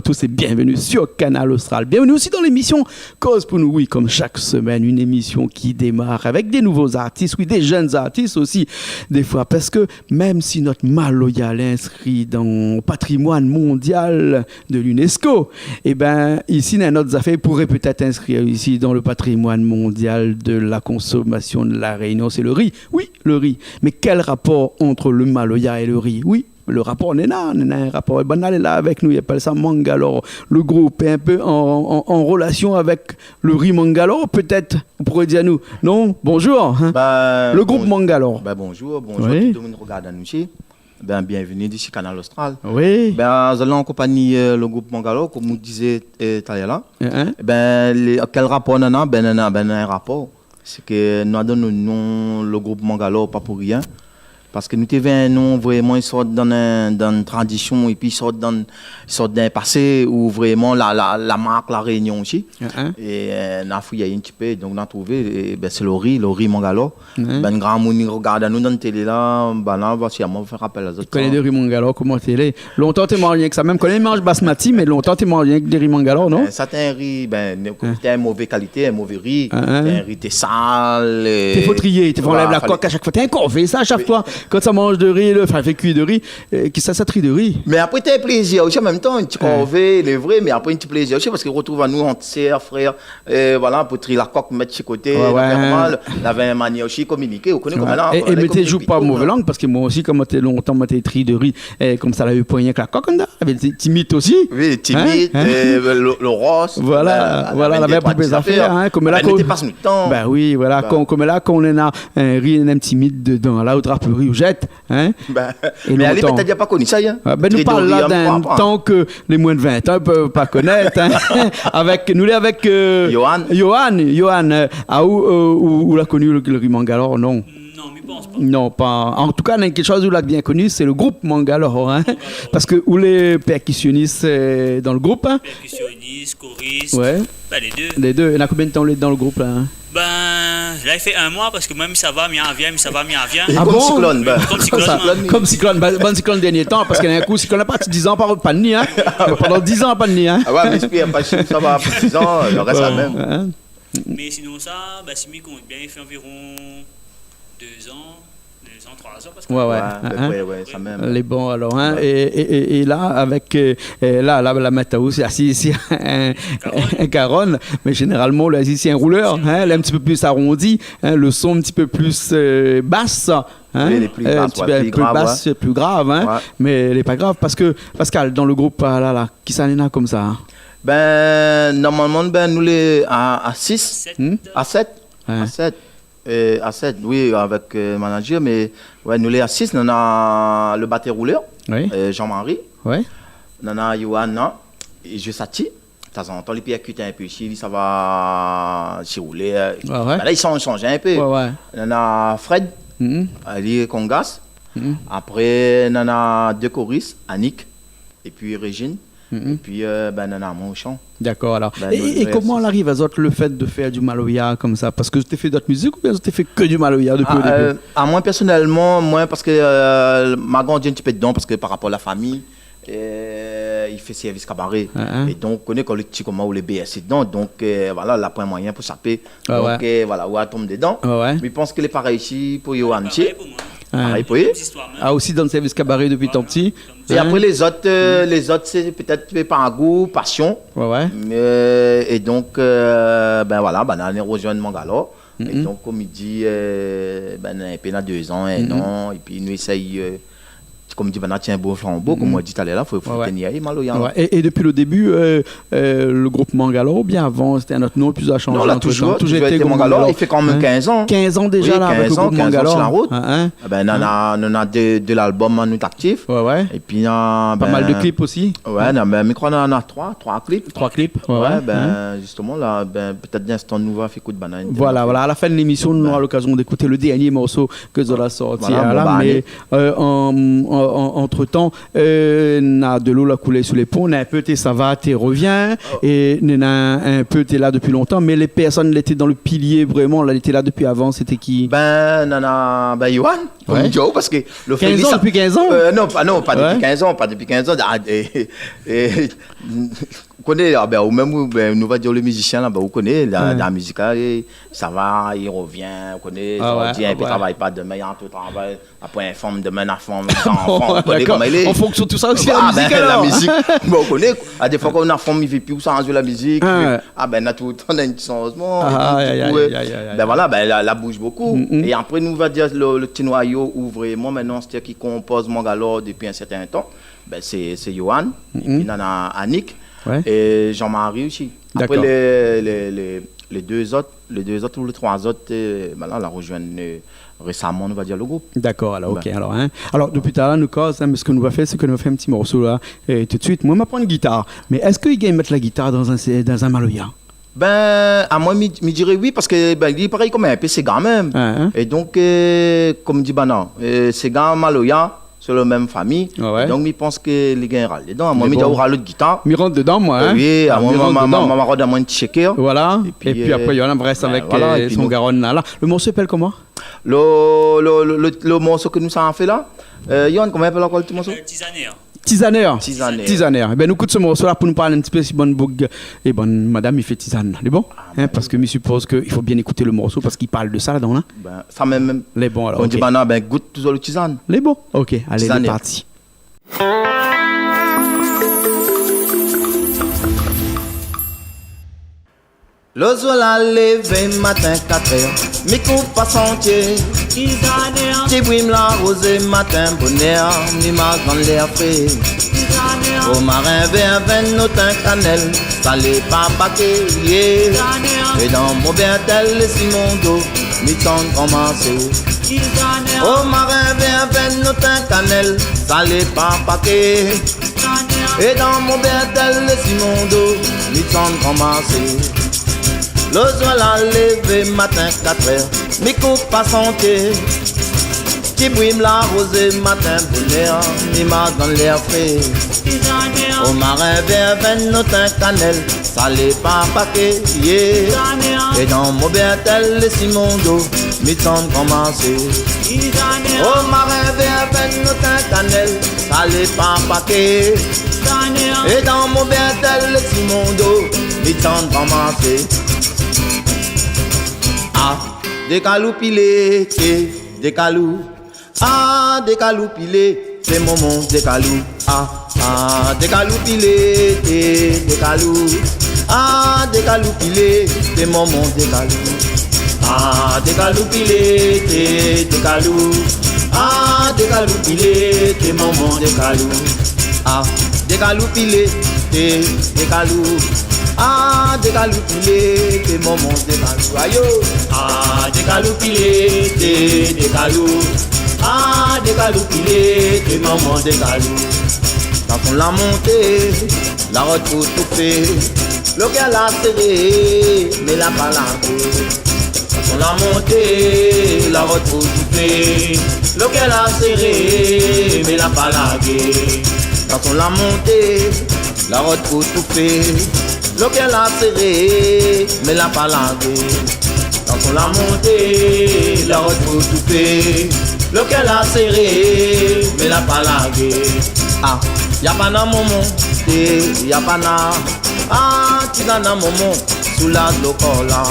tous et bienvenue sur Canal Austral. Bienvenue aussi dans l'émission Cause pour nous, oui, comme chaque semaine, une émission qui démarre avec des nouveaux artistes, oui, des jeunes artistes aussi, des fois, parce que même si notre Maloya est inscrit dans le patrimoine mondial de l'UNESCO, eh bien, ici, notre affaire pourrait peut-être inscrire ici dans le patrimoine mondial de la consommation de la Réunion, c'est le riz. Oui, le riz. Mais quel rapport entre le Maloya et le riz? Oui. Le rapport n'est là, un rapport banal est là avec nous, il appelle ça Mangalore. Le groupe est un peu en relation avec le riz Mangalore, peut-être, vous pourrez dire à nous. Non, bonjour, hein? Le groupe Mangalore. Bonjour, oui. Tout le monde regarde à nous ici. Bienvenue d'ici Canal Austral. Oui. Nous allons en compagnie le groupe Mangalore, comme vous disiez tout à l'heure. Quel rapport nous avons? Un rapport. C'est que nous avons le groupe Mangalore pas pour rien. Parce que nous avons vraiment une sorte d'une tradition et puis une sorte d'un passé où vraiment la marque, la Réunion aussi. Et on a fouillé un petit peu, donc on a trouvé, c'est le riz Mangalore. Un grand monde regarde nous dans la télé là, voici à moi faire rappel à autres. Tu connais le riz Mangalore, comment télé? Longtemps tu es marié avec ça, même quand on mange basmati, mais longtemps tu es marié avec des riz Mangalore, non? Ça c'est un riz, c'est une mauvaise qualité, un mauvais riz. Un riz t'es sale. T'es faut trier, tu enlèves la coque à chaque fois, t'es un corvé ça à chaque fois. Quand ça mange de riz, fait cuire de riz, qui ça trie de riz. Mais après, tu as plaisir aussi en même temps, tu corvée, les vrais, mais après, tu as plaisir aussi parce qu'on retrouve à nous entre sœurs, frères, voilà, pour trier la coque, mettre de côté, normal, la même manière aussi, communiquer, on connaît comme ça. Et mais tu joues pas mauvaise langue parce que moi aussi, comme tu longtemps, tu tri de riz, comme ça, là, eu pas rien que la coque, tu imites aussi. Oui, tu imites, le rose. Voilà, la même pour les affaires, comme là, tu passes le temps. Ben oui, voilà, comme là, quand on a un riz, un petit mythe dedans, là, au draperie, ou jette. Hein? Mais allez, peut-être déjà pas connu ça. Hein? Nous parlons là d'un temps que les moins de 20 ans ne peuvent pas connaître. Hein? avec Johan, où l'a connu le riz Mangalore, non? Non, mais pense pas. Non, pas. En tout cas, quelque chose où l'a bien connu, c'est le groupe Mangalore. Hein? Parce que où les percussionnistes dans le groupe? Hein? Percussionnistes, choristes. Ouais. Les deux. Les deux. Il y en a combien de temps dans le groupe là? Hein? Là, il fait un mois parce que même ça va, vient. Ah comme bon? cyclone. Comme cyclone. Bon cyclone dernier temps, parce qu'il y a un coup, cyclone a parti 10 ans, pas de nid, hein? Pendant 10 ans, pas de nid, hein? Ah ouais, mais ça va, pour 10 ans, le reste la même. Hein? Mais sinon, ça, Simi compte bien, il fait environ 2 ans. 3 ans parce que ouais, ça même. Les bons alors hein? Et là avec la météo c'est assis un caronne mais généralement là ici c'est un rouleur hein? Elle est un petit peu plus arrondi hein? Le son un petit peu plus basse hein? Plus basse, plus grave hein? Ouais. Mais elle n'est pas grave parce que Pascal dans le groupe là qui s'en est comme ça hein? Normalement nous les à 6 à 7 à 7, oui, avec le manager, mais ouais, nous les à 6, on a le batteur rouleur, oui. Jean-Marie, oui. On a Johan, et je Sati. De temps en temps, les percute un peu ici, ça va s'y rouler. Là, ils sont changés un peu. On a Fred, Ali Congas. Après, on a 2 choristes, Annick, et puis Régine. Et puis, on a mon chant. D'accord, alors. Et comment on arrive à le fait de faire du Maloya comme ça? Parce que tu as fait d'autres musiques ou bien tu as fait que du Maloya depuis le début? Moi, personnellement, parce que ma grandi un petit peu dedans, parce que par rapport à la famille, il fait service cabaret. Et donc, on connaît les petits comment ou les BS dedans. Donc, voilà, là, point moyen pour saper. Donc, voilà, on tombe dedans. Mais je pense que les pareils ici, pour Johan, pareil pour eux. Aussi dans le service cabaret depuis tant petit. Et après les autres c'est peut-être par goût, passion. Et donc voilà, on a rejoint Mangalore. Et donc comme il dit, on a 2 ans, 1 an, et puis nous essayons. Comme dit, tiens, un beau flambeau, comme on dit tout à l'heure, il faut tenir Maloya. Et depuis le début, le groupe Mangalore, ou bien avant, c'était un autre nom, puis ça a changé? Non, là, toujours été Mangalore. Il fait quand même 15 ans. 15 ans déjà, là, avec le groupe Mangalore. Sur la route. On a de l'album, nous actif. Et puis, pas mal de clips aussi. Mais on en a 3 clips. 3 clips. Justement, là, peut-être d'instant, nous va faire coup de banane. Voilà, à la fin de l'émission, nous aurons l'occasion d'écouter le dernier morceau que Zola sorti. Mais entre-temps, n'a de l'eau la coulée sous les ponts, n'a un peu t'es ça va, t'es reviens, et n'a un peu t'es là depuis longtemps, mais les personnes l'étaient dans le pilier vraiment, là, l'étaient là depuis avant, c'était qui? Nana, Yohan, comme Joe, parce que le 15 ans, depuis 15 ans? Non, pas depuis 15 ans, pas depuis 15 ans. Vous connaissez, ou même, nous va dire le musicien, là, vous connaissez, la musique, ça va, il revient, vous connaissez, il ne travaille pas demain, il entre travail, après il forme, demain il forme, vous connaissez comment il est. En fonction de tout ça aussi, la musique, alors. La musique, vous connaissez, à des fois qu'on a forme, il ne fait plus, ça la musique, on a tout le temps un petit changement, voilà, la bouge beaucoup, et après, nous va dire le petit noyau, où vraiment, maintenant, c'est-à-dire qui compose Mangalore depuis un certain temps, c'est Johan, et puis il y a Annick. Et Jean-Marie aussi. Après les deux autres ou les trois autres, maintenant la rejoignent récemment, on va dire le groupe. D'accord, alors ok. Alors depuis tout à l'heure, nous cause, ce que nous va faire, c'est que nous va faire un petit morceau là, et tout de suite. Moi, je vais prendre une guitare. Mais est-ce qu'il gagne mettre la guitare dans un maloya? À moi, je dirais oui, parce que il est pareil comme un PC quand même. Et donc, comme dit c'est gars maloya. C'est la même famille. Donc, je pense que les gars râlent dedans. Moi, je vais l'autre guitare. Je rentre dedans, moi. Oui, moi, je vais un petit shaker. Voilà. Et puis après, il y en a un reste avec son garonne là. Le morceau s'appelle comment? Le morceau que nous avons fait là, Yann, comment appelle encore le morceau? Tisaneur. Tisaneur. Ben, nous écoutons ce morceau-là pour nous parler un petit peu si bonne bougue. Et bonne madame, il fait tisane. C'est bon? Parce que je suppose qu'il faut bien écouter le morceau parce qu'il parle de ça là-dedans. Là. Ça même. Les bons alors. On dit, goûte toujours le tisane. Les bons? Ok, allez, c'est parti. Le soleil levé matin 4 heures, mi coupe pas sentier. Qui brime la rosée matin bonheur, mi marque dans l'air frais. Au marin vert, nos teint cannelle, salé pas paquet. Et dans mon bertel, les Simondo, mi temps commencer. Au marin vert, nos teint cannelle, salé pas paquet. Et dans mon bertel, les Simondo, mi temps commencer. Le soleil levé matin 4 heures, mi coupe pas santé. Qui brime la rosée matin bonheur, mi marque dans l'air frais. Au marin vert, nos teint cannelle, salé pas paquet. Et dans mon bertel, les Simondo, mi temps commencer. Au marin vert, nos teint cannelle, salé pas paquet. Et dans mon bertel, les Simondo, mi temps commencer. Des calous pilés, des calous. Des calous pilés, c'est mon monde, des calous. Des calous pilés, des calous. Des calous pilés, c'est mon monde, des calous. Des calous pilés, des calous. Des calous pilés, c'est mon monde, des calous. Des calous pilés, des calous. Des calous pilés, des moments des calous. Aïe, des calous pilés, des calous. Des calous pilés, des moments des calous. Quand on l'a monté, la retrouve tout fait. Le gars l'a serré, mais la balade. Quand on l'a monté, la retrouve tout fait. Le gars l'a serré, mais la balade. Quand on l'a monté, la retrouve tout fait. L'auquel l'a serré, mais l'a pas largué. Quand on l'a monté, la retrouve tout fait. L'auquel l'a serré, mais l'a pas largué. Y'a pas na moment, y'a pas na. Tu n'as na moment, sous la locola.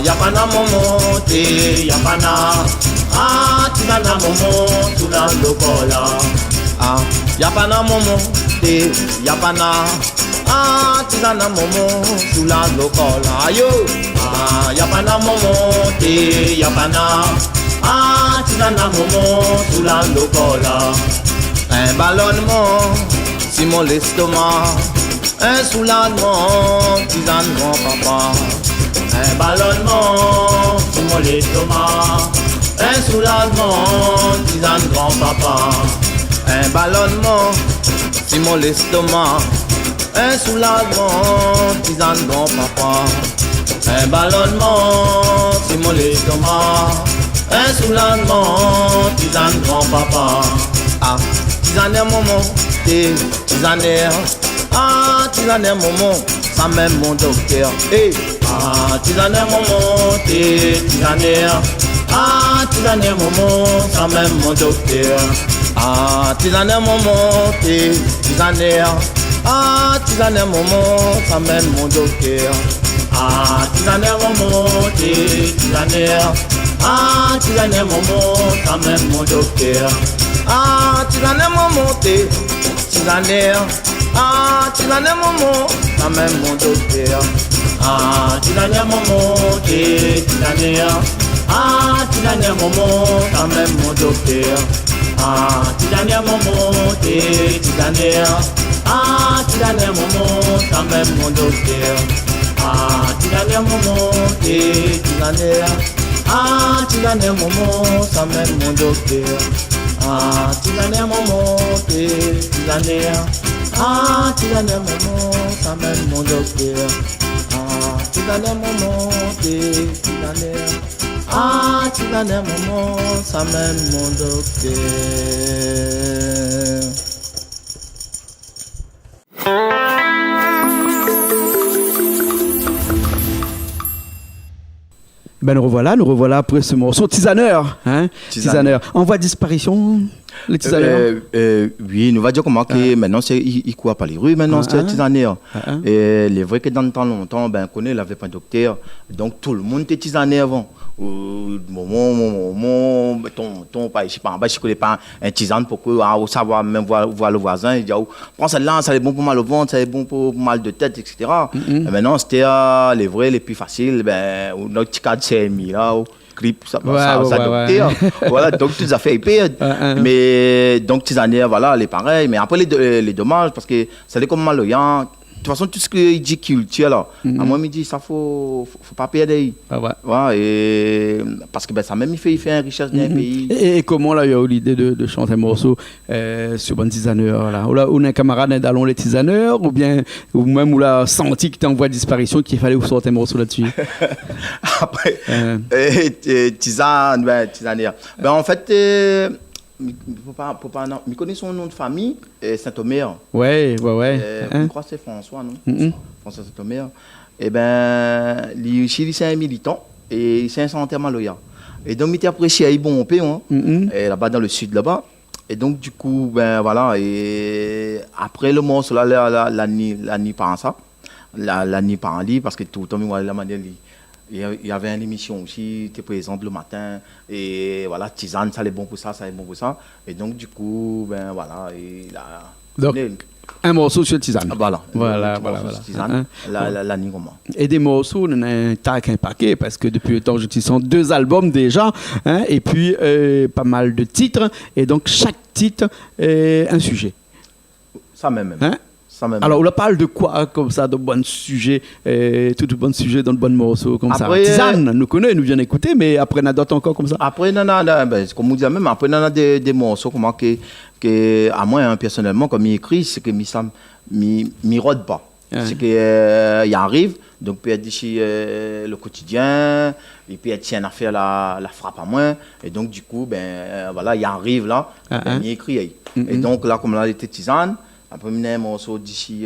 Y'a pas na moment, y'a pas na. Tu n'as na moment, sous la locola. Y'a pas na moment, y'a pas na. Tu n'as na moment sous la locola. Y'a pas na moment, y'a pas na. Tu n'as na moment sous la locola. Un ballonnement, si mon l'estomac. Un soulagement, tisane grand papa. Un ballonnement, si mon l'estomac. Un soulagement, tisane grand papa. Un ballonnement, si mon l'estomac. Un soulagement, tisane grand papa. Un ballonnement, c'est mon l'estomac. Un soulagement, tisane grand papa. Ah, tisaner maman, t'es tisaner. Ah, tisaner maman, ça même mon docteur. Hey. Ah, tisaner maman, t'es tisaner. Ah, tisaner maman, ça même mon docteur. Ah, tisaner maman, t'es tisaner. Ah, tisaner maman, ça même mon docteur. Ah, tisaner maman, t'es tisaner. Ah, tisaner maman, ça même mon docteur. Ah, tisaner maman, t'es tisaner. Ah, tisaner maman, ça même mon docteur. Ah, tisaner maman, t'es tisaner. Ah, tisaner maman, ça même mon docteur. Ah, tisaner maman, t'es tisaner. Ah, tisaner maman, ça même mon docteur. Ah, tisaner maman, t'es tisaner. Ah, tisaner maman, ça même mon docteur. Ah, tisaner maman, t'es tisaner. Ah, tisaner maman, ça même mon docteur. Ah, tisaner maman, t'es tisaner. Ah, tisaner maman, ça même mon docteur. Ben nous revoilà après ce morceau Tisaneur, hein? Tisaneur. En voie de disparition, les tisaneurs. Oui, nous va dire comment que maintenant il court par les rues, maintenant c'est tisaneur. Et les vrais que dans le temps longtemps, ben connaît, il avait pas de docteur, donc tout le monde était tisaneur avant. Ton pas ici pas, je connais pas un tisane pour que savoir même voir le voisin, il dit prends celle-là, ça est bon pour mal au ventre, ça est bon pour mal de tête, etc. Et maintenant c'était les vrais les plus faciles, ben notre petit cas de CMI là, clip ça docteur. Voilà, donc toutes les affaires épais. Mais donc tisaneur voilà, les pareils, mais après les dommages parce que ça est comme malvoyant. De toute façon, tout ce qu'il dit culture, là, à moi, il me dit ça, faut pas perdre. Ouais, et parce que ben, ça même, il fait une richesse dans un pays. Et comment, là, il y a eu l'idée de chanter un morceau sur un tisaneur, là? Ou un camarade d'allons les tisaneurs, ou même où l'a senti qu'il était en voie de disparition, qu'il fallait vous sortir un morceau là-dessus? Après, tisaneur. Ben, en fait, je connais son nom de famille, Saint-Omer. Ouais. Je crois que c'est François, non? François Saint-Omer. Et ben, lui, c'est un militant et c'est un santé maloya. Et donc, il était apprécié à bon péon, et là-bas dans le sud, là-bas. Et donc, du coup, ben voilà. Et après le morceau, là, la nuit par ça, la nuit par lit, parce que tout le temps, la manière. Il y avait une émission aussi, tu es présente le matin, et voilà, tisane, ça est bon pour ça, ça est bon pour ça. Et donc, du coup, ben voilà, il a. Donc, un morceau sur tisane. Voilà. Tisane, la nuit comment. Et des morceaux, on a un paquet, parce que depuis le temps, j'utilise 2 albums déjà, hein, et puis pas mal de titres, et donc chaque titre est un sujet. Ça même. Hein? Alors, on parle de quoi, comme ça, de bons sujets, tout de bons sujets dans de bons morceaux, comme après, ça. Tisane, nous connaît, nous vient écouter, mais après, on a d'autres encore comme ça. Après, comme on dit même, après, on a des morceaux, comment que, à moi, hein, personnellement, comme il écrit, c'est que il rôde pas. C'est qu'il arrive, donc peut être d'ici le quotidien, il peut être si une affaire la frappe à moi, et donc, du coup, ben, voilà, il arrive là, il écrit. Et donc, là, comme là, il était tisane. Après, il y a un morceau d'ici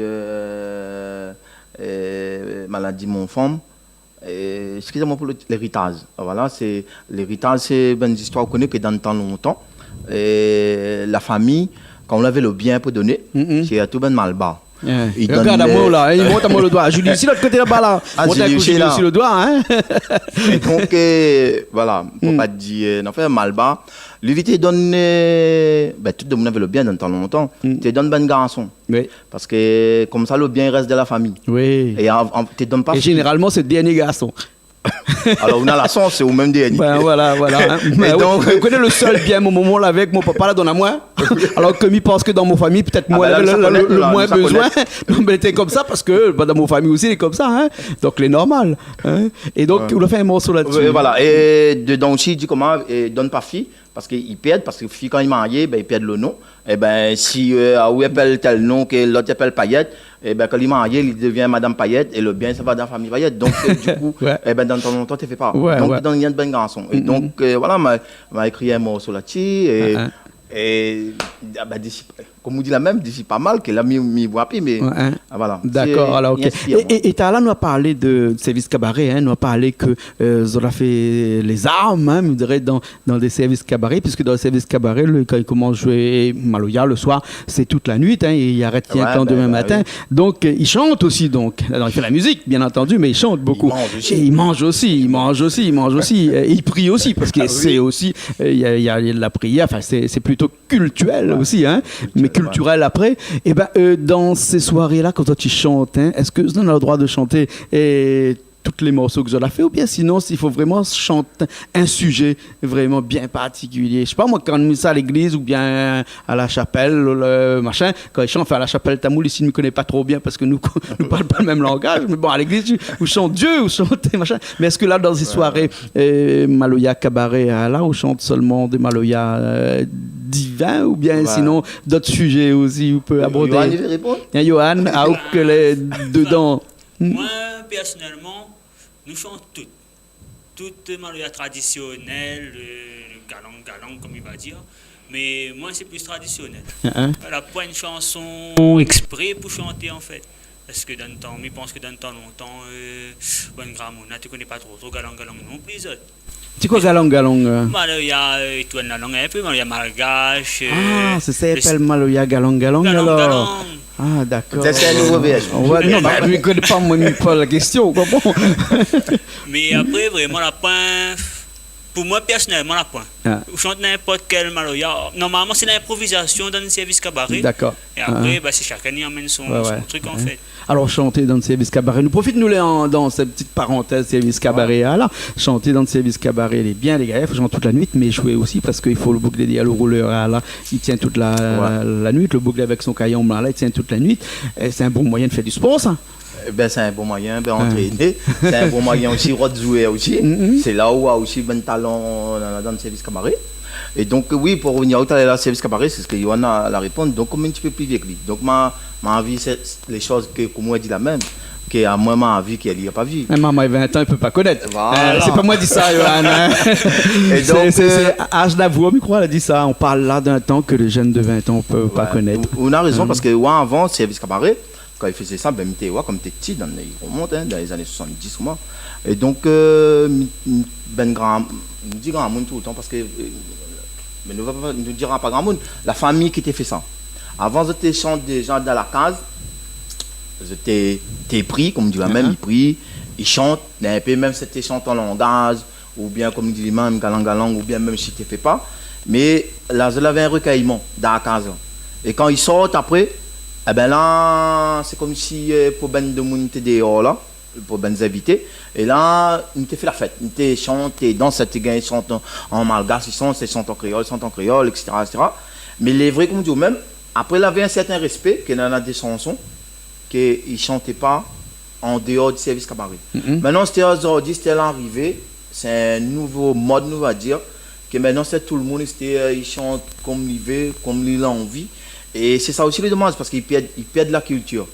Maladie mon femme. Excusez-moi pour l'héritage. Voilà, c'est l'héritage, c'est une histoire qu'on connaît que dans le temps longtemps. Et la famille, quand on avait le bien pour donner, c'est tout bien mal bas. Regarde à moi là, il monte à moi le doigt. Julie, ici l'autre côté là-bas là. Monte à Julie aussi le doigt, hein. Donc voilà, pour pas dire, non fait mal bas. Lui te donne, tout le monde avait le bien dans le temps longtemps. Te donne ben garçon. Oui. Parce que comme ça le bien reste de la famille. Oui. Et te donne pas. Et généralement c'est le dernier garçon. Alors on a la chance, c'est au même dernier. Voilà. Hein. Mais donc, je connais le seul bien mon moment là avec mon papa là donne à moi. Alors que il pense que dans mon famille peut-être moi le moins besoin. Mais c'était comme ça parce que dans mon famille aussi il est comme ça. Hein. Donc il est normal. Hein. Et donc on a fait un morceau là-dessus. Voilà. Et dedans aussi il dit comment donne pas fille. Parce qu'ils perdent, parce que quand ils marient, ben, ils perdent le nom. Et ben, si où appelle tel nom, que l'autre appelle Payette, et ben, quand il marie, il devient Madame Payette, et le bien, ça va dans la famille Payette. Donc, du coup, et ben, dans ton longtemps, tu ne fais pas. Donc, il y a de bons garçons. Et donc, voilà, m'a écrit un morceau là-dessus, et Et comme on dit la même, d'ici pas mal, qu'elle a mis voipi, mais voilà. D'accord, alors ok. Et tu as là, nous a parlé de service cabaret, hein, nous a parlé que on a fait les armes, hein, je dirais, dans des services cabaret, puisque dans les services cabaret, quand il commence à jouer Maloya le soir, c'est toute la nuit, hein, et il arrête le demain matin. Oui. Donc, il chante aussi, donc. Alors, il fait la musique, bien entendu, mais il chante beaucoup. Il mange aussi. Et il prie aussi, parce que c'est aussi, il y a de la prière, enfin, c'est plutôt culturel aussi, hein, mais culturel après. Et dans ces soirées-là, quand toi tu chantes, hein, est-ce que vous avez le droit de chanter toutes les morceaux que vous avez fait, ou bien sinon, s'il faut vraiment chanter un sujet vraiment bien particulier? Je sais pas, moi, quand on met ça à l'église ou bien à la chapelle, machin, quand ils chantent à la chapelle tamoul, ici, nous ne connaissons pas trop bien parce que nous ne parlons pas le même langage, mais bon, à l'église, vous chantez Dieu, vous chantez machin. Mais est-ce que là, dans ces soirées Maloya cabaret, là, on chante seulement des Maloya divins, ou bien sinon d'autres sujets aussi, vous pouvez aborder? Johan, il veut répondre? Johan, que les dedans. Moi, personnellement, nous chantons toutes Maloya traditionnelles, le galang, comme il va dire. Mais moi, c'est plus traditionnel. Voilà, pas une chanson exprès pour chanter, en fait. Parce que dans le temps, je pense que dans le temps longtemps, bonne grammouna, tu ne connais pas trop galang non plus. C'est quoi galang? Maloya, tu as la langue un peu, Maloya malgache. Ah, ça s'appelle Maloya galang alors. Ah, d'accord. C'est un nouveau VH. Non, je ne connais pas, moi, pas la question. Bon. Mais après, vraiment, la pointe, pour moi, personnellement, la pointe. Je chante n'importe quel Maloya. Normalement, c'est l'improvisation dans le service cabaret. D'accord. Et après, c'est chacun qui amène son truc, en fait. Alors, chanter dans le service cabaret. Nous profitons, dans cette petite parenthèse service cabaret. Là, chanter dans le service cabaret, les bien, les gars, il faut chanter toute la nuit, mais jouer aussi parce qu'il faut le boucler des le rouleur. Là, il tient toute la nuit. Le boucler avec son caillon, là, il tient toute la nuit. Et c'est un bon moyen de faire du sport, ça. C'est un bon moyen d'entraîner. C'est un bon moyen aussi de jouer aussi. C'est là où il y a aussi bon talent dans le service cabaret. Et donc, oui, pour revenir au service cabaret, c'est ce que Johan a la réponse. Donc, comme un petit peu plus vieux que lui. Donc, ma vie, c'est les choses que moi dit la même. Que à moi, ma vie, qu'elle n'y a pas vu. Maman, il a 20 ans, il ne peut pas connaître. Voilà. C'est pas moi qui dis ça, Johan. Hein. C'est Âge d'avouer, je crois, elle a dit ça. On parle là d'un temps que les jeunes de 20 ans ne peuvent pas connaître. On a raison, parce que avant, service cabaret, quand il faisait ça, comme tu es petit, il remonte dans les années 70 ou moins. Et donc, ben grand, nous dit grand monde tout le temps, parce que, mais nous dirons pas grand monde, la famille qui t'a fait ça. Avant, je te chante des gens dans la case, je t'ai pris, comme dit la même, il prie, il chante, un peu même si tu chantes en langage, ou bien comme dit l'imam, galang, ou bien même si tu ne fais pas. Mais là, je l'avais un recueillement dans la case. Et quand ils sortent après, eh ben là, c'est comme si pour ben de monde était dehors là, pour ben des invités. Et là, ils t'ont fait la fête. Ils t'ont chanté, dans cette gars, ils chantent en malgache, ils chantent en créole, etc., etc. Mais les vrais, comme dit même, après, il avait un certain respect qu'il en a des chansons qu'ils ne chantaient pas en dehors du service cabaret. Maintenant, c'était aujourd'hui, c'était l'arrivée. C'est un nouveau mode, on va dire, que maintenant, c'est tout le monde, il chante comme il veut, comme il a envie. Et c'est ça aussi le dommage, parce qu'ils perdent la culture.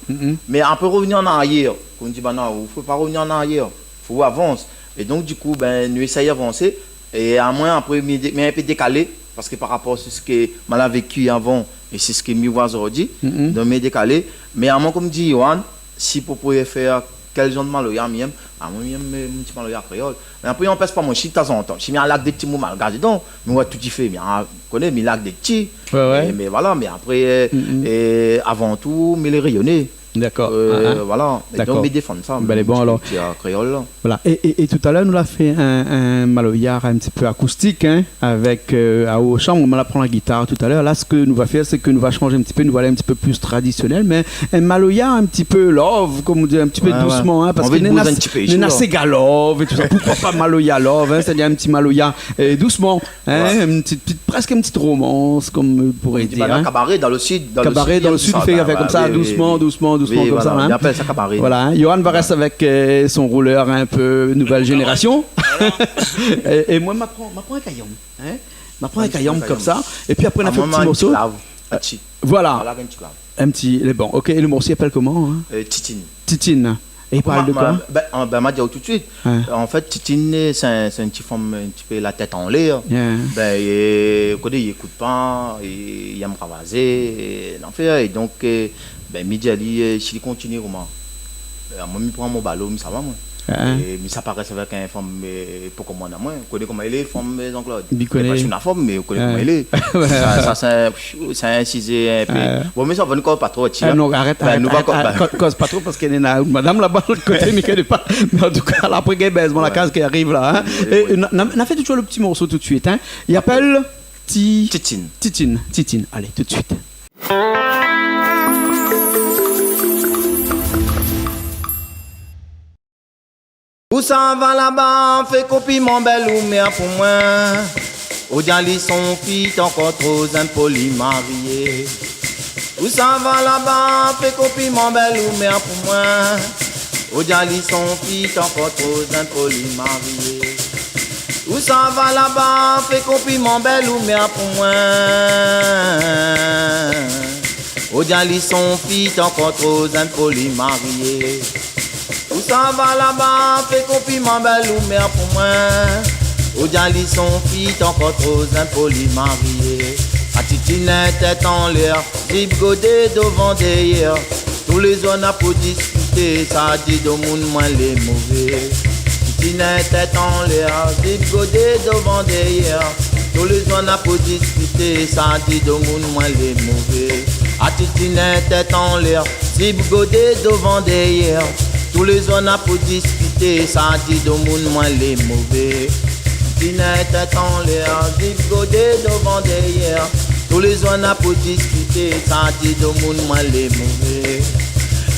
Mais on peut revenir en arrière. On dit, non, il ne faut pas revenir en arrière, il faut avancer. Et donc, du coup, nous essayons d'avancer. Et à moins, après, mais un peu décalé, parce que par rapport à ce que mal a vécu avant, et c'est ce que je vois aujourd'hui, donc mais décalé. Mais à moi, comme dit Johan, si vous pouvez faire quel genre de Maloya, moi, j'aime un petit Maloya créole. Mais après, on ne pèse pas mon chien de temps en temps. Si je mets un lac de petits mots malgaches dedans, mais tout y fait. On connaît, mais lac de petits. Mais voilà, mais après, avant tout, mais les rayonnés. D'accord. Voilà. Et donc, me défendre ça. Ben, bon, alors. Créole, là. Voilà. Et tout à l'heure, nous avons fait un Maloya un petit peu acoustique, hein, avec à Auchan, on va prendre la guitare tout à l'heure. Là, ce que nous va faire, c'est que nous va changer un petit peu, nous va aller un petit peu plus traditionnel, mais un Maloya un petit peu love, comme on dit, un petit peu doucement, hein, parce que nous assez galove et tout ça. Pourquoi pas Maloya love, hein, c'est-à-dire un petit Maloya doucement, hein, presque une petite romance, comme on pourrait dire. Hein. Cabaret dans le sud. Cabaret dans le sud, il fait comme ça, doucement. Oui, comme voilà, ça. On appelle ça cabaret. Voilà, hein. Johan va rester avec son rouleur un peu nouvelle génération. Et moi, je m'apprends un caillon. Hein? M'apprends un caillon comme ça. Et puis après, on a fait un petit morceau. Voilà. Un petit. Bon, ok. Et le morceau s'appelle comment? Hein? Titine. Titine. Et il parle de quoi? M'a dit tout de suite. En fait, Titine, c'est un petit femme, un petit peu la tête en l'air. Il écoute pas, il aime ravaser, et donc, midi, il continue comment? Moi, je prends mon ballon, ça va, moi. Mais ça paraît avec un femme pour comment on a moins. Vous connaissez comment il est, femme Jean-Claude. Je connais pas une femme, mais vous connaissez comment il est. Ça a incisé un peu. Bon, mais ça va encore pas trop. Non, arrête, cause pas trop parce qu'elle est là. Madame là-bas, de l'autre côté, mais qu'elle n'est pas. Mais en tout cas, après, il baise la case qui arrive là. On a fait toujours le petit morceau tout de suite. Il appelle Titine. Allez, tout de suite. Où ça va là-bas, fait copie mon bel ou mère pour moi. Au diali son fils encore trop impoli marié. Où ça va là-bas, fait copie mon bel ou mère pour moi. Au diali son fils encore trop impoli marié. Où ça va là-bas, fait copie mon bel ou mère pour moi. Au diali son fils encore trop impoli marié. Où ça va là-bas, fait copie mon belle ou mère pour moi. Au diali son fils encore trop impoli marié. A Titine tête en l'air, zip godé devant derrière. Tous les zones a pour discuter, ça dit de monde moins les mauvais. Titine tête en l'air, zip godé devant derrière. Tous les zones a pour discuter, ça dit de monde moins les mauvais. A Titine tête en l'air, zip godé devant derrière. Tous les zones a pour discuter, ça dit de monde moins les mauvais. Titine tête en l'air, zip godé devant derrière. Tous les zones a pour discuter, ça dit de monde moins les mauvais.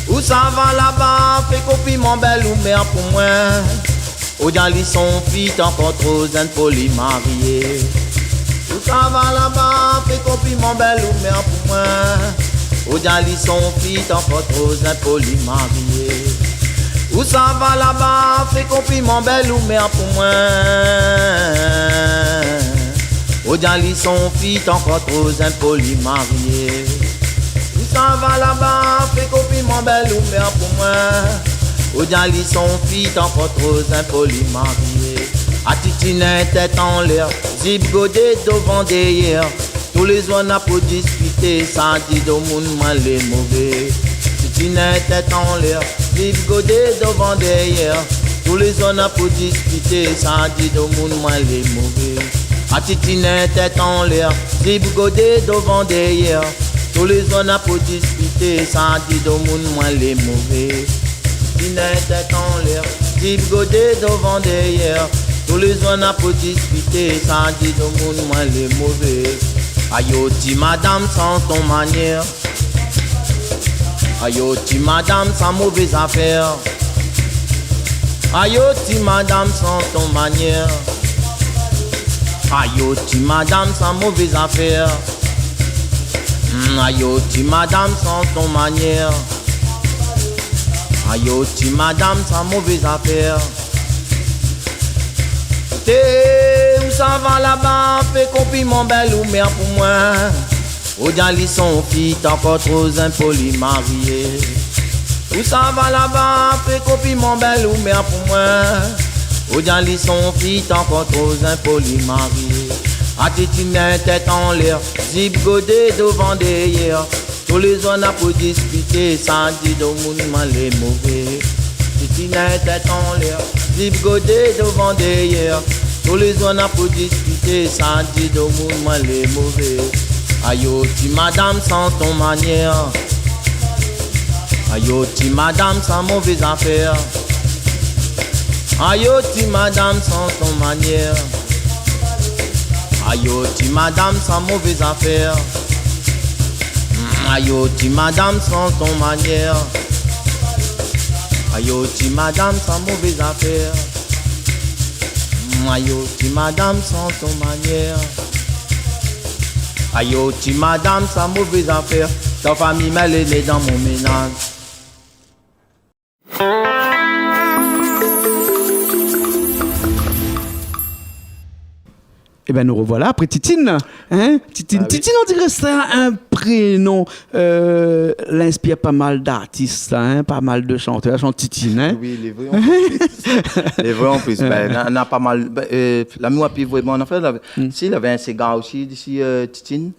Où ça va là-bas, fait copie mon bel ou mère pour moi. Au diali son fils encore trop impoli marié. Où ça va là-bas, fait copie mon bel ou mère pour moi. Au diali son fils encore trop impoli marié. Où ça va là-bas, fait copie mon bel ou mère pour moi. Au diali son fils encore trop impoli marié. Où ça va là-bas, fait copie mon bel ou mère pour moi. Au diali son fils encore trop impoli marié. A Titine tête en l'air, zip godé devant derrière. Tous les zones a pour discuter, ça dit de monde mal les mauvais. Titine tête en l'air, zip godé devant derrière. Tous les zones a pour discuter, ça dit de monde mal les mauvais. A Titine tête en l'air, zip godé devant derrière. Tous les zones a pour discuter, ça dit de monde mal les mauvais. Titine tête en l'air, zip godé devant derrière. Tous les zones a pour discuter, ça dit de monde mal les mauvais. Ayo ti madame sans ton manière. Ayo ti madame sans mauvaise affaire. Ayo ti madame sans ton manière. Ayo ti madame sans mauvaise affaire. Ayo ti madame sans ton manière. Ayo ti madame sans mauvaise affaire. Où ça va là-bas, fait copie mon bel ou mère pour moi. Au diali son fils encore trop impoli marié. Où ça va là-bas, fait copie mon bel ou mère pour moi. Au diali son fils encore trop impoli marié. A Titine tête en l'air, zip godé devant derrière. Tous les zones a pour discuter, ça dit de monde mal les mauvais. Titine tête en l'air, zip godé devant derrière. Tous les zones a pour discuter, ça dit de monde mal les mauvais. Ayo ti madame sans ton manière. Ayo ti madame sans mauvaise affaire. Ayo ti madame sans ton manière. Ayo ti madame sans mauvaise affaire. Ayo ti madame sans ton manière. Ayo ti madame sans mauvaise affaire. Ayo ti madame sans ton manière. Ayo ti madame sans mauvaise affaire. Ta famille mêle est née dans mon ménage. Eh bien, nous revoilà après Titine. Hein? Titine, on dirait que c'est un prénom l'inspire pas mal d'artistes, hein, pas mal de chanteurs, chantitines. Hein? Oui, les vrais en plus. Les vrais en plus. On a pas mal. La moi, puis vraiment, on a fait. Si, il y avait un cigare aussi d'ici, Titine.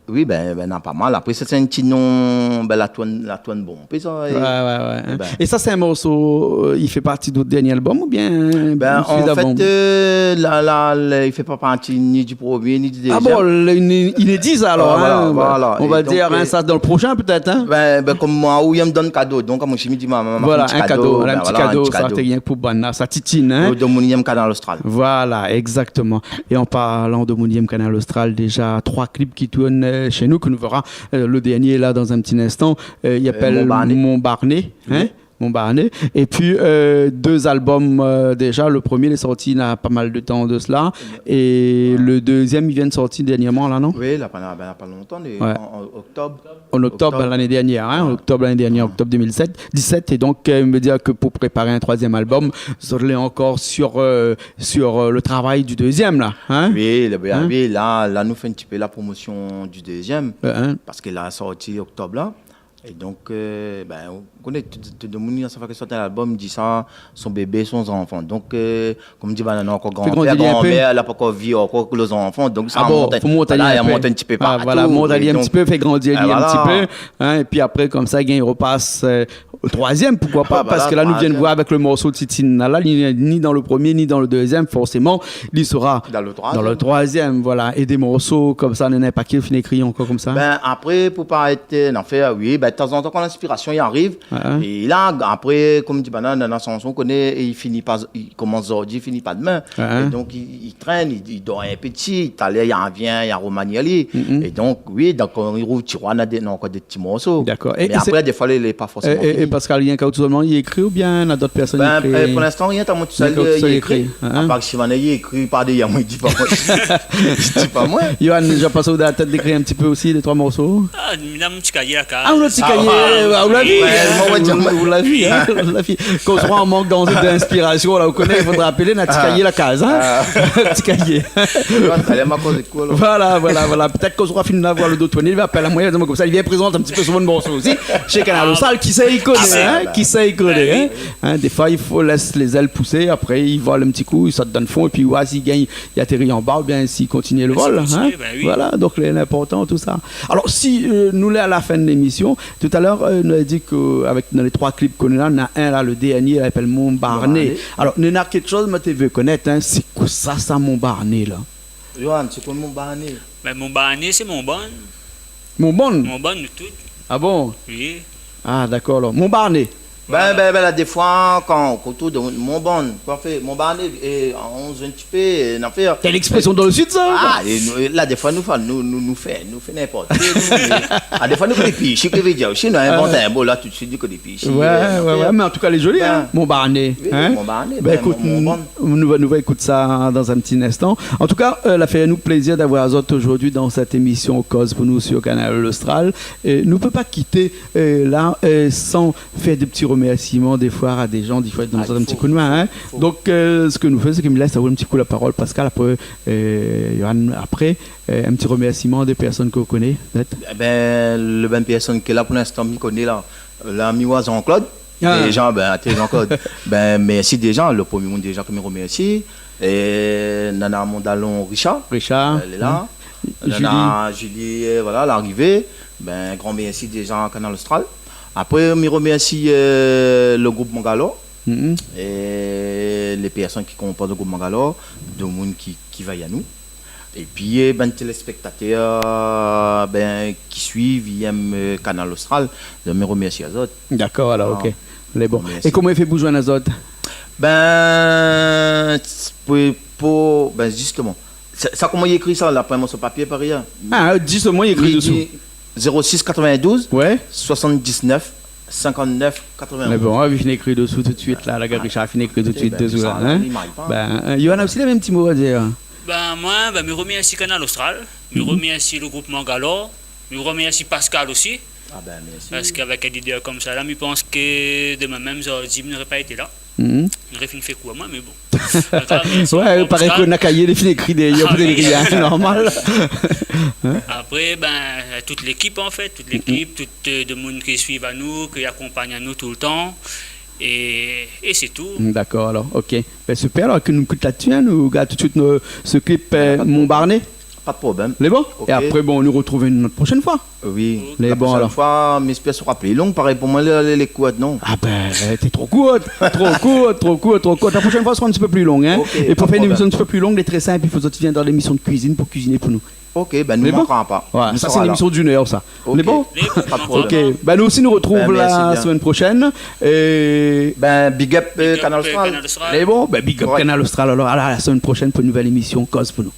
Oui, on a pas mal. Après, c'est un petit nom, la toine bon. Ouais. Et ça, c'est un morceau, il fait partie de votre dernier album ou bien en fait, il fait pas partie ni du premier ni du deuxième. Ah bon, il est 10 alors. Voilà. On va dire ça dans le prochain peut-être. Hein? Comme moi, où il me donne cadeau. Donc, comme je me dis, maman, voilà, un cadeau. Un petit cadeau, ça c'est rien pour Banna, ça titine. Hein? De mon canal austral. Voilà, exactement. Et en parlant de mon canal austral, déjà 3 clips qui tournent chez nous, que nous verra le dernier là dans un petit instant. Il appelle Montbarnet. Hein? Montbarnet. Et puis 2 albums déjà. Le premier est sorti il y a pas mal de temps de cela. Et le deuxième, il vient de sortir dernièrement là, non? Oui, il n'y a pas longtemps, en octobre. En octobre l'année dernière, hein? Octobre 2017. Et donc, il me dit que pour préparer un 3e album, vous allez encore sur le travail du deuxième là. Hein? Oui, là, nous fait un petit peu la promotion du deuxième. Parce qu'il a sorti octobre là. Et donc, on connaît tout le monde, ça fait que sortir l'album, dit ça, son bébé, son enfant. Donc, comme dit, on a encore grand-père, grand-mère, elle n'a pas encore vu encore les enfants. Donc, ça monte un petit peu partout. Voilà, monte un petit peu, fait grandir un petit peu. Hein, et puis après, comme ça, il repasse au 3e, pourquoi pas, parce que là, nous venons voir avec le morceau de Titine. Là, ni dans le premier, ni dans le deuxième, forcément, il sera dans le 3e. Voilà. Et des morceaux comme ça, on n'en a pas qui finit écrit encore comme ça. Après, pour pas être en fait, oui, de temps en temps, quand l'inspiration y arrive, et là, après, comme dit Banane, dans la chanson, on connaît, et il commence aujourd'hui, il finit pas demain. Et donc, il traîne, il dort un petit, il revient, il y a Romagnoli. Et donc, oui, donc, il roule tiroir, il y a encore des petits morceaux. D'accord. Mais après, des fois, il n'est pas forcément. Et Pascal, rien qu'à tout seulement, il écrit ou bien il y a d'autres personnes qui écrivent? Pour l'instant, rien, t'as mon tout seul, il écrit. À part que Chivane, il écrit par des moi, il dit pas moi. Je dis pas moi. Yohan, déjà passé au la tête d'écrire un petit peu aussi, les 3 morceaux? Ah, il a un petit cahier à Ah, le petit cahier, vous l'avez vu, hein? Quand on sera en manque d'inspiration, là, vous connaissez, il faudra appeler un petit cahier la case, hein? Petit cahier. Voilà. Peut-être qu'on sera fini d'avoir le dos tourné, il va appeler à moyen, comme ça, il vient présenter un petit peu sur votre morceau aussi. Chez Canal Austral, qui sait y connaît, qui sait y connaît, hein? Des fois, il faut laisser les ailes pousser, après, il vole un petit coup, il saute dans le fond, et puis, ouais, s'il gagne, il atterrit en bas, ou bien s'il continue le vol, hein? Voilà, donc, l'important, tout ça. Alors, si nous, là, à la fin de l'émission, tout à l'heure, nous a dit qu'avec dans les 3 clips qu'on a, on a un là, le dernier, il s'appelle Montbarnet. Alors, nous avons quelque chose, mais tu veux connaître, hein, c'est quoi ça, Montbarnet, là? Johan, c'est quoi Montbarnet? Montbarnet, c'est Montbonne. Montbonne? Montbonne, tout. Ah bon? Oui. Ah, d'accord, alors. Montbarnet. Là, des fois, quand autour de Montbonne, Montbarnet, on se un petit peu, on fait. Quelle expression dans le sud, ça? Ah, là, des fois, nous fait n'importe quoi. Des fois, nous fait des piches, je veux dire. Si nous inventons un mot, là, tout de suite, nous fait des piches. Ouais, mais en tout cas, les jolis, hein? Montbarnet. Montbarnet, écoute, nous va écouter ça dans un petit instant. En tout cas, la fait nous plaisir d'avoir Azot aujourd'hui dans cette émission Cause pour nous sur Canal Austral. Nous ne pouvons pas quitter là sans faire des petits remerciements des fois à des gens, des fois dans un petit coup de main. Hein. Donc, ce que nous faisons, c'est qu'il me laisse avoir un petit coup la parole, Pascal. Après, il y aura après un petit remerciement des personnes que vous connaissez. Le bonne personne qui est là pour l'instant, je connais là, l'ami Jean-Claude. Les gens, Jean-Claude. Merci des gens. Le premier monde déjà que je remercie. Et Nana Mondalon Richard. Elle est là. Nana Julie, voilà, l'arrivée. Grand merci des gens à Canal Austral. Après, je remercie le groupe Mangalore et les personnes qui composent le groupe Mangalore, de monde qui va à nous. Et puis, les téléspectateurs qui suivent, ils aiment Canal Austral, je me remercie à eux. D'accord, alors, ok. Les bons. Et comment il fait pour joindre à eux? Justement, ça comment il écrit ça, là, après sur papier, par rien. Ah, justement, il écrit dessous. 06 92 79 59 81. Mais bon, il finit écrit dessous tout de suite là, la gare Richard finit écrit tout de suite dessous là. Il y en a aussi les mêmes petits mots à dire. Moi, je remercie Canal Austral, je remercie le groupe Mangalore, je remercie Pascal aussi. Merci. Parce qu'avec un leader comme ça, là, je pense que demain même, je n'aurais pas été là. Le refin fait quoi, moi, mais bon. Ouais, pareil qu'on a caillé les films écrits des normal. Après, toute l'équipe, en fait, toute l'équipe, tout le monde qui suit à nous, qui accompagne à nous tout le temps. Et c'est tout. D'accord, alors, ok. Ben, super, alors que nous écoutons là-dessus, nous regardons tout de suite ce clip Montbarnet. Pas de problème. Les bons Okay. Et après, bon, on nous retrouve une autre prochaine fois. Oui. Les la bons, prochaine alors. fois, mes pièces seront plus longues. Pareil pour moi, les couettes, non. Ah ben, t'es trop courte. trop courte. La prochaine fois sera un petit peu plus longue. Hein. Okay, et pour faire une problème. émission un petit peu plus longue, elle est très simple. Il faut que tu viennes dans l'émission de cuisine pour cuisiner pour nous. Ok, ben nous Les ne bons manquerons pas. Ouais, Nous ça, serons c'est une là. émission d'une heure, ça. Ok. Les bons Pas de problème. Ok. Ben, nous aussi, nous retrouvons Ben, merci la bien. semaine prochaine. Et. Ben, big up, Canal Austral. Canal Austral. Les bons Ben, big up Ouais. Canal Austral. Alors, à la semaine prochaine pour une nouvelle émission Cause pour nous.